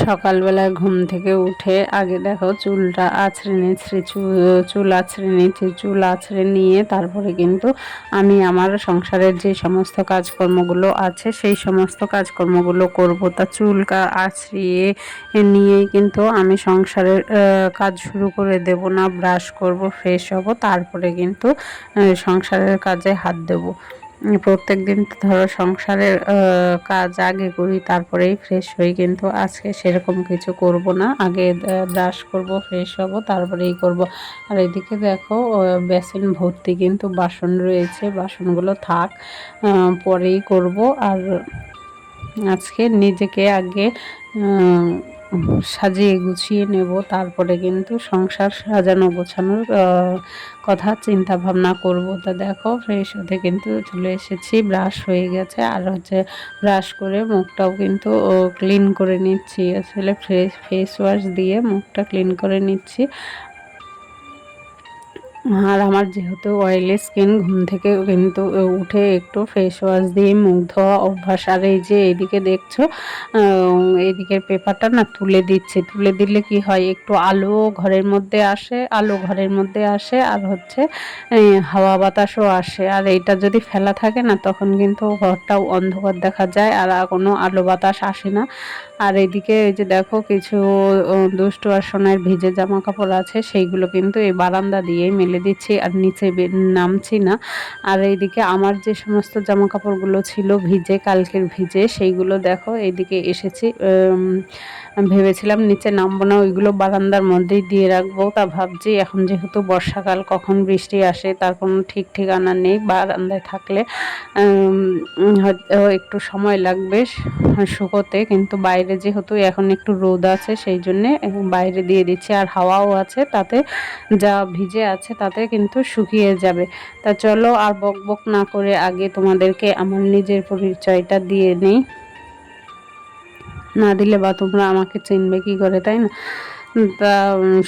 সকালবেলায় ঘুম থেকে উঠে আগে দেখো চুলটা আঁচড়ে নিচ্ছি, চুল আঁচড়ে নিচ্ছি। চুল আঁচড়ে নিয়ে তারপরে কিন্তু আমি আমার সংসারের যে সমস্ত কাজকর্মগুলো আছে সেই সমস্ত কাজকর্মগুলো করব। তা চুল আঁচড়িয়ে নিয়েই কিন্তু আমি সংসারের কাজ শুরু করে দেব না। ব্রাশ করব, ফ্রেশ হব, তারপরে কিন্তু সংসারের কাজে হাত দেব। প্রত্যেক দিন তো ধরো সংসারের কাজ আগে করি, তারপরেই ফ্রেশ হই, কিন্তু আজকে সেরকম কিছু করব না। আগে ব্রাশ করব, ফ্রেশ হব, তারপরেই করব। আর এদিকে দেখো বেসিন ভর্তি কিন্তু বাসন রয়েছে, বাসনগুলো থাক, পরেই করব। আর আজকে নিজেকে আগে সাজিয়ে গুছিয়ে নেব, তারপরে কিন্তু সংসার সাজানো গোছানোর কথা চিন্তা ভাবনা করব। তা দেখো ফ্রেশ হতে কিন্তু চলে এসেছি, ব্রাশ হয়ে গেছে। আর হচ্ছে ব্রাশ করে মুখটাও কিন্তু ক্লিন করে নিচ্ছি, আসলে ফেস ওয়াশ দিয়ে মুখটা ক্লিন করে নিচ্ছি। আর আমার যেহেতু অয়েলি স্কিন, ঘুম থেকে কিন্তু উঠে একটু ফেস ওয়াশ দিয়ে মুখ ধোয়া অভ্যাস। আর এই যে এইদিকে দেখছো এইদিকের পেপারটা না তুলে দিচ্ছে, তুলে দিলে কি হয়, একটু আলো ঘরের মধ্যে আসে, আর হচ্ছে হাওয়া বাতাসও আসে। আর এইটা যদি ফেলা থাকে না, তখন কিন্তু ঘরটাও অন্ধকার দেখা যায়, আর কোনো আলো বাতাস আসে না। আর এদিকে এই যে দেখো কিছু দুষ্টু আর সোনার ভিজে জামা কাপড় আছে, সেইগুলো কিন্তু এই বারান্দা দিয়েই মেলে দিচ্ছি, আর নিচে নামছি না। আর এইদিকে আমার যে সমস্ত জামা কাপড়গুলো ছিল ভিজে, কালকের ভিজে, সেইগুলো দেখো এইদিকে এসেছি। ভেবেছিলাম নিচে নামবো না, ওইগুলো বারান্দার মধ্যেই দিয়ে রাখবো। তা ভাবছি এখন যেহেতু বর্ষাকাল, কখন বৃষ্টি আসে তার কোনো ঠিক ঠিকানা নেই। বারান্দায় থাকলে হয়তো একটু সময় লাগবে শুকোতে, কিন্তু বাইরে যেহেতু এখন একটু রোদ আছে সেই জন্যে বাইরে দিয়ে দিচ্ছি। আর হাওয়াও আছে, তাতে যা ভিজে আছে তাতে কিন্তু শুকিয়ে যাবে। তা চলো আর বক বক না করে আগে তোমাদেরকে আমার নিজের পরিচয়টা দিয়ে নেই, না দিলে বা তোমরা আমাকে চিনবে কি করে, তাই না? তা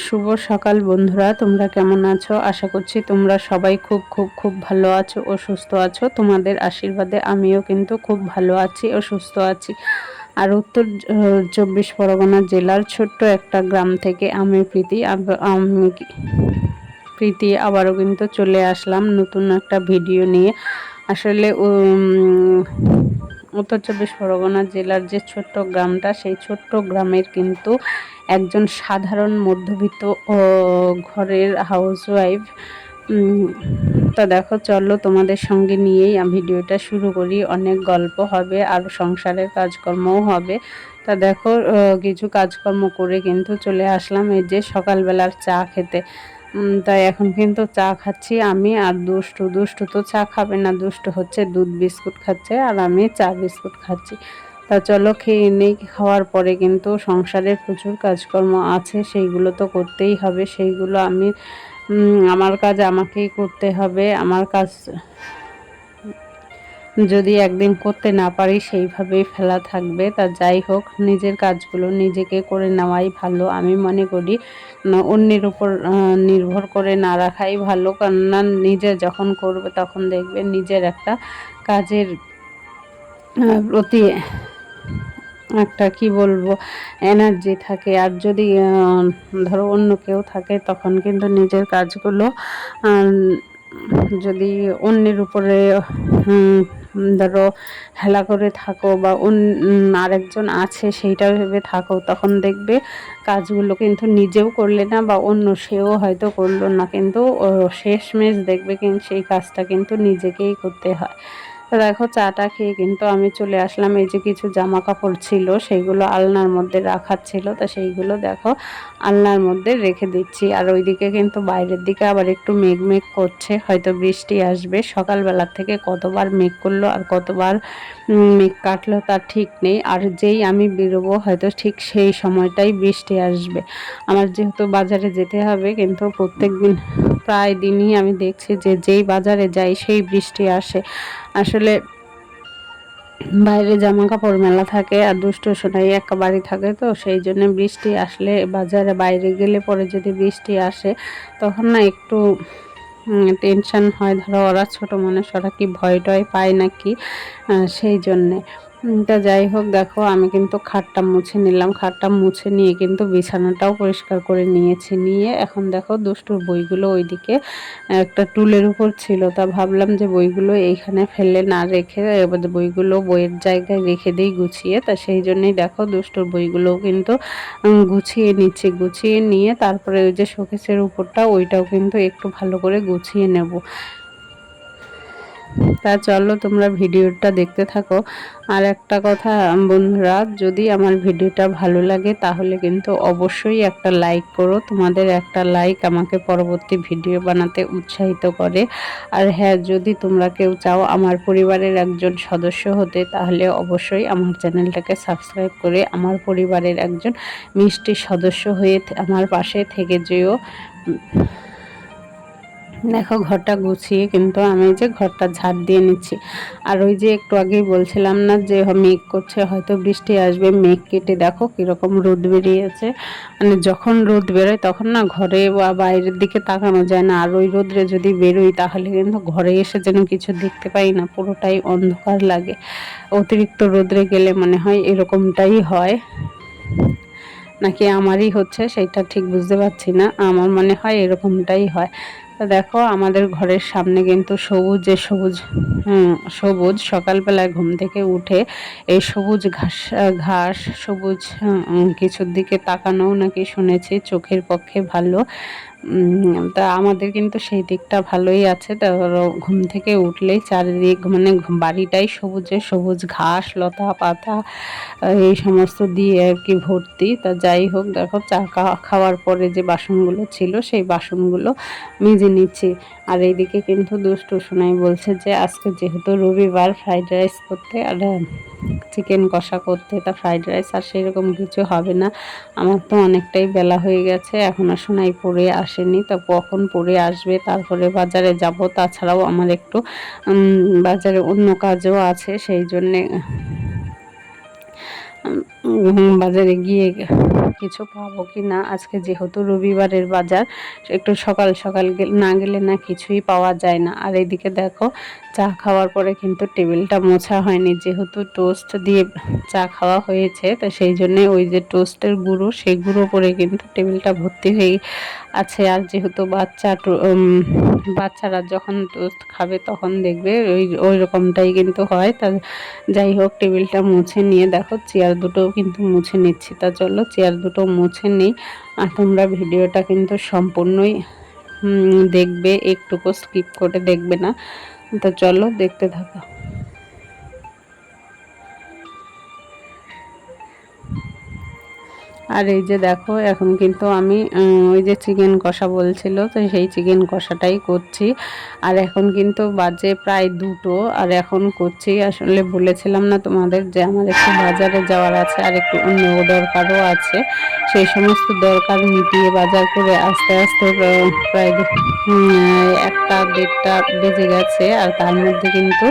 শুভ সকাল বন্ধুরা, তোমরা কেমন আছো? আশা করছি তোমরা সবাই খুব খুব খুব ভালো আছো ও সুস্থ আছো। তোমাদের আশীর্বাদে আমিও কিন্তু খুব ভালো আছি ও সুস্থ আছি। আর উত্তর 24 পরগনা জেলার ছোট্ট একটা গ্রাম থেকে আমি প্রীতি আবারও কিন্তু চলে আসলাম নতুন একটা ভিডিও নিয়ে। আসলে উত্তর 24 পরগনা জেলার যে ছোট্ট গ্রামটা, সেই ছোট্ট গ্রামের কিন্তু একজন সাধারণ মধ্যবিত্ত ঘরের হাউসওয়াইফ। তা দেখো চলো তোমাদের সঙ্গে নিয়েই ভিডিওটা শুরু করি। অনেক গল্প হবে আর সংসারের কাজকর্মও হবে। তা দেখো কিছু কাজকর্ম করে কিন্তু চলে আসলাম এই যে সকালবেলার চা খেতে। তাই এখন কিন্তু চা খাচ্ছি আমি। আর দুষ্টু দুষ্টু তো চা খাবে না, দুষ্টু হচ্ছে দুধ বিস্কুট খাচ্ছে, আর আমি চা বিস্কুট খাচ্ছি। তা চলো খেয়ে নেই। খাওয়ার পরে কিন্তু সংসারের প্রচুর কাজকর্ম আছে, সেইগুলো তো করতেই হবে। সেইগুলো আমি আমার কাজ আমাকেই করতে হবে। আমার কাজ যদি একদিন করতে না পারি সেইভাবেই ফেলা থাকবে। তা যাই হোক, নিজের কাজগুলো নিজেকে করে নেওয়াই ভালো আমি মনে করি। অন্যের উপর নির্ভর করে না রাখাই ভালো, কেননা নিজে যখন করবে তখন দেখবে নিজের একটা কাজের প্রতি একটা কি বলবো এনার্জি থাকে। আর যদি ধরো অন্য কেউ থাকে, তখন কিন্তু নিজের কাজগুলো যদি অন্যের উপরে ধরো হেলা করে থাকো, বা আরেকজন আছে সেইটা ভেবে থাকো, তখন দেখবে কাজগুলো কিন্তু নিজেও করলে না, বা অন্য সেও হয়তো করলো না, কিন্তু শেষমেশ দেখবে কিন্তু সেই কাজটা কিন্তু নিজেকেই করতে হয়। তো দেখো চাটা খেয়ে কিন্তু আমি চলে আসলাম। এই যে কিছু জামা কাপড় ছিল সেইগুলো আলনার মধ্যে রাখার ছিল, তা সেইগুলো দেখো আলনার মধ্যে রেখে দিচ্ছি। আর ওইদিকে কিন্তু বাইরের দিকে আবার একটু মেঘ মেঘ করছে, হয়তো বৃষ্টি আসবে। সকালবেলার থেকে কতবার মেঘ করলো আর কতবার মেঘ কাটলো তার ঠিক নেই। আর যেই আমি বেরোবো হয়তো ঠিক সেই সময়টাই বৃষ্টি আসবে। আমার যেহেতু বাজারে যেতে হবে, কিন্তু প্রত্যেক দিন প্রায় দিনই আমি দেখছি যে যেই বাজারে যাই সেই বৃষ্টি আসে। আসলে বাইরে জামা কাপড় মেলা থাকে, আর দুষ্টু সোনাই একটা বাড়ি থাকে, তো সেই জন্য বৃষ্টি আসলে বাজারে বাইরে গেলে পরে যদি বৃষ্টি আসে, তখন না একটু টেনশন হয়। ধরো ওরা ছোটো মানুষ, ওরা কি ভয় টয় পায় নাকি, সেই জন্যে। তা যাই হোক, দেখো আমি কিন্তু খাটটা মুছে নিলাম। খাটটা মুছে নিয়ে কিন্তু বিছানাটাও পরিষ্কার করে নিয়েছি। নিয়ে এখন দেখো দুষ্টুর বইগুলো ওইদিকে একটা টুলের উপর ছিল, তা ভাবলাম যে বইগুলো এইখানে ফেলে না রেখে এবার বইগুলো বইয়ের জায়গায় রেখে দিই গুছিয়ে। তা সেই জন্যই দেখো দুষ্টুর বইগুলোও কিন্তু গুছিয়ে নিচ্ছি। গুছিয়ে নিয়ে তারপরে ওই যে শোকেসের উপরটা ওইটাও কিন্তু একটু ভালো করে গুছিয়ে নেব। তা চলো তোমরা ভিডিওটা দেখতে থাকো। আর একটা কথা বন্ধুরা, যদি আমার ভিডিওটা ভালো লাগে তাহলে কিন্তু অবশ্যই একটা লাইক করো। তোমাদের একটা লাইক আমাকে পরবর্তী ভিডিও বানাতে উৎসাহিত করে। আর হ্যাঁ, যদি তোমরা কেউ চাও আমার পরিবারের একজন সদস্য হতে, তাহলে অবশ্যই আমার চ্যানেলটাকে সাবস্ক্রাইব করে আমার পরিবারের একজন মিষ্টি সদস্য হয়ে আমার পাশে থেকে যেও। দেখো ঘরটা গুছিয়ে কিন্তু আমি যে ঘরটা ঝাড় দিয়ে নিচ্ছি। আর ওই যে একটু আগেই বলছিলাম না যে মেঘ করছে, হয়তো বৃষ্টি আসবে, মেঘ কেটে দেখো কীরকম রোদ বেরিয়েছে। মানে যখন রোদ বেরোয় তখন না ঘরে বা বাইরের দিকে তাকানো যায় না। আর ওই রোদ্রে যদি বেরোই তাহলে কিন্তু ঘরে এসে যেন কিছু দেখতে পাই না, পুরোটাই অন্ধকার লাগে। অতিরিক্ত রোদ্রে গেলে মনে হয় এরকমটাই হয়, নাকি আমারই হচ্ছে সেটা ঠিক বুঝতে পারছি না। আমার মনে হয় এরকমটাই হয়। তো দেখো আমাদের ঘরের সামনে কিন্তু সবুজ সবুজ সকালবেলায় ঘুম থেকে উঠে এই সবুজ ঘাস ঘাস সবুজ কিছুর দিকে তাকানোও নাকি শুনেছি চোখের পক্ষে ভালো। তা আমাদের কিন্তু সেই দিকটা ভালোই আছে। তা ঘুম থেকে উঠলেই চারিদিক মানে বাড়িটাই সবুজে সবুজ, ঘাস লতা পাতা এই সমস্ত দিয়ে আর কি ভর্তি। তা যাই হোক, দেখো চা খাওয়ার পরে যে বাসনগুলো ছিল সেই বাসনগুলো মেজে নিচ্ছি। আর এইদিকে কিন্তু দুষ্টু সোনাই বলছে যে আজকে যেহেতু রবিবার ফ্রাইড রাইস করতে আর চিকেন কষা করতে, তা ফ্রাইড রাইস আর সেরকম কিছু হবে না। আমার তো অনেকটাই বেলা হয়ে গেছে, এখনও সোনাই পড়ে আসেনি। তা কখন পড়ে আসবে তারপরে বাজারে যাব। তাছাড়াও আমার একটু বাজারে অন্য কাজও আছে, সেই জন্যে বাজারে গিয়ে কিছু পাবো কি না। আজকে যেহেতু রবিবারের বাজার, একটু সকাল সকাল না গেলে না কিছুই পাওয়া যায় না। আর এদিকে দেখো চা খাওয়ার পরে কিন্তু টেবিলটা মোছা হয়নি, যেহেতু টোস্ট দিয়ে চা খাওয়া হয়েছে। তো সেই জন্যে ওই যে টোস্টের গুঁড়ো, সেই গুঁড়ো করে কিন্তু টেবিলটা ভর্তি হয়ে আছে। আর যেহেতু বাচ্চারা যখন টোস্ট খাবে তখন দেখবে ওই রকমটাই কিন্তু হয়। তা যাই হোক, টেবিলটা মুছে নিয়ে দেখো চেয়ার দুটোও কিন্তু মুছে নিচ্ছি। তা চলো চেয়ার দুটো মুছে নিই। আর তোমরা ভিডিওটা কিন্তু সম্পূর্ণই দেখবে, একটুকু স্কিপ করে দেখবে না। তো চলো দেখতে থাকো। আর এই যে দেখো এখন কিন্তু আমি ওই যে চিকেন কষা বলছিল, তো সেই চিকেন কষাটাই করছি। আর এখন কিন্তু বাজে প্রায় 2টো, আর এখন করছি। আসলে বলেছিলাম না তোমাদের যে আমার একটু বাজারে যাওয়ার আছে আর একটু অন্য দরকারও আছে। সেই সমস্ত দরকার মিটিয়ে বাজার করে আস্তে আস্তে প্রায় 1টা 1:30টা বেজে গেছে। আর তার মধ্যে কিন্তু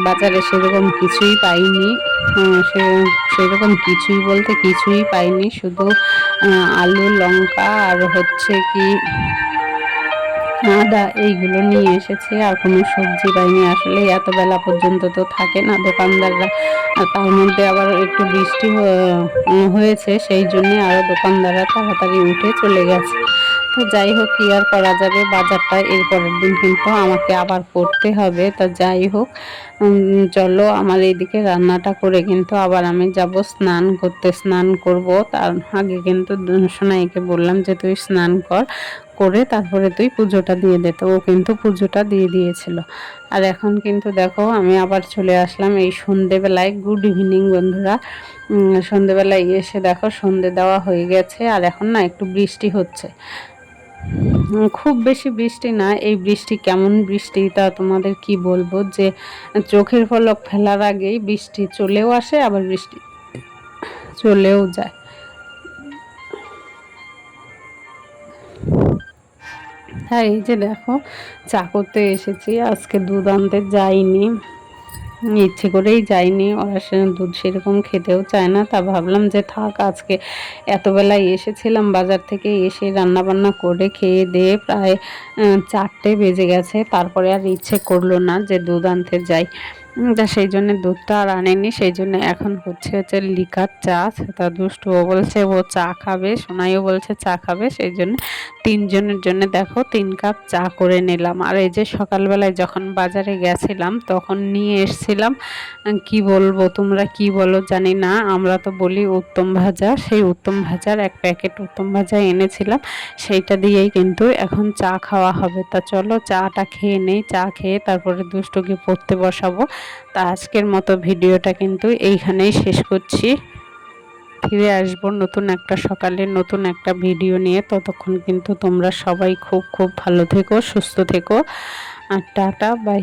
বাজারে সেরকম কিছুই পাইনি। সেরকম কিছুই বলতে কিছুই পাইনি, শুধু আলু লঙ্কা আর হচ্ছে কি আদা এইগুলো নিয়ে এসেছি। আর কোনো সবজি পাইনি। আসলে এত বেলা পর্যন্ত তো থাকে না দোকানদাররা, আর তার মধ্যে আবার একটু বৃষ্টি হয়েছে, সেই জন্যে আরও দোকানদাররা তাড়াতাড়ি উঠে চলে গেছে। তো যাই হোক, কি আর করা যাবে, বাজারটা এর পরের দিন কিন্তু আমাকে আবার করতে হবে। তা যাই হোক, চলো আমার এইদিকে রান্নাটা করে কিন্তু আবার আমি যাব স্নান করতে। স্নান করব তার আগে কিন্তু সোনাইকে বললাম যে তুই স্নান করে তারপরে তুই পুজোটা দিয়ে দে। তো ও কিন্তু পুজোটা দিয়ে দিয়েছিল। আর এখন কিন্তু দেখো আমি আবার চলে আসলাম এই সন্ধেবেলায়। গুড ইভিনিং বন্ধুরা। সন্ধেবেলায় এসে দেখো সন্ধে দেওয়া হয়ে গেছে। আর এখন না একটু বৃষ্টি হচ্ছে, খুব বেশি বৃষ্টি না। এই বৃষ্টি কেমন বৃষ্টি তা তোমাদের কি বলবো, যে চোখের পলক ফেলার আগেই বৃষ্টি চলেও আসে আবার বৃষ্টি চলেও যায়। হ্যাঁ, এই যে দেখো চা করতে এসেছি। আজকে দুধ আনতে যাইনি, ইচ্ছে করেই যাইনি। ওরা দুধ সেরকম খেতেও চায় না। তা ভাবলাম যে থাক, আজকে এতবেলায় এসেছিলাম বাজার থেকে, এসে রান্না বান্না করে খেয়ে দিয়ে প্রায় 4টে বেজে গেছে। তারপরে আর ইচ্ছে করলো না যে দুধ আনতে যাই। তা সেই জন্য দুধটা আর আনেনি, সেই জন্য এখন হচ্ছে লিকার চা। তা দুষ্টুও বলছে ও চা খাবে, সোনাইও বলছে চা খাবে, সেই জন্য তিনজনের জন্য দেখো 3 কাপ চা করে নিলাম। আর এই যে সকালবেলায় যখন বাজারে গেছিলাম তখন নিয়ে এসছিলাম, কি বলবো তোমরা কি বলো জানি না, আমরা তো বলি উত্তম ভাজা, সেই উত্তম ভাজার 1 প্যাকেট উত্তম ভাজা এনেছিলাম, সেইটা দিয়েই কিন্তু এখন চা খাওয়া হবে। তা চলো চাটা খেয়ে নেই, চা খেয়ে তারপরে দুষ্টুকে পড়তে বসাবো। তা আজকের মতো ভিডিওটা কিন্তু এইখানেই শেষ করছি। ফিরে আসবো নতুন একটা সকালে নতুন একটা ভিডিও নিয়ে। ততক্ষণ কিন্তু তোমরা সবাই খুব খুব ভালো থেকো, সুস্থ থেকো। আর টাটা, বাই।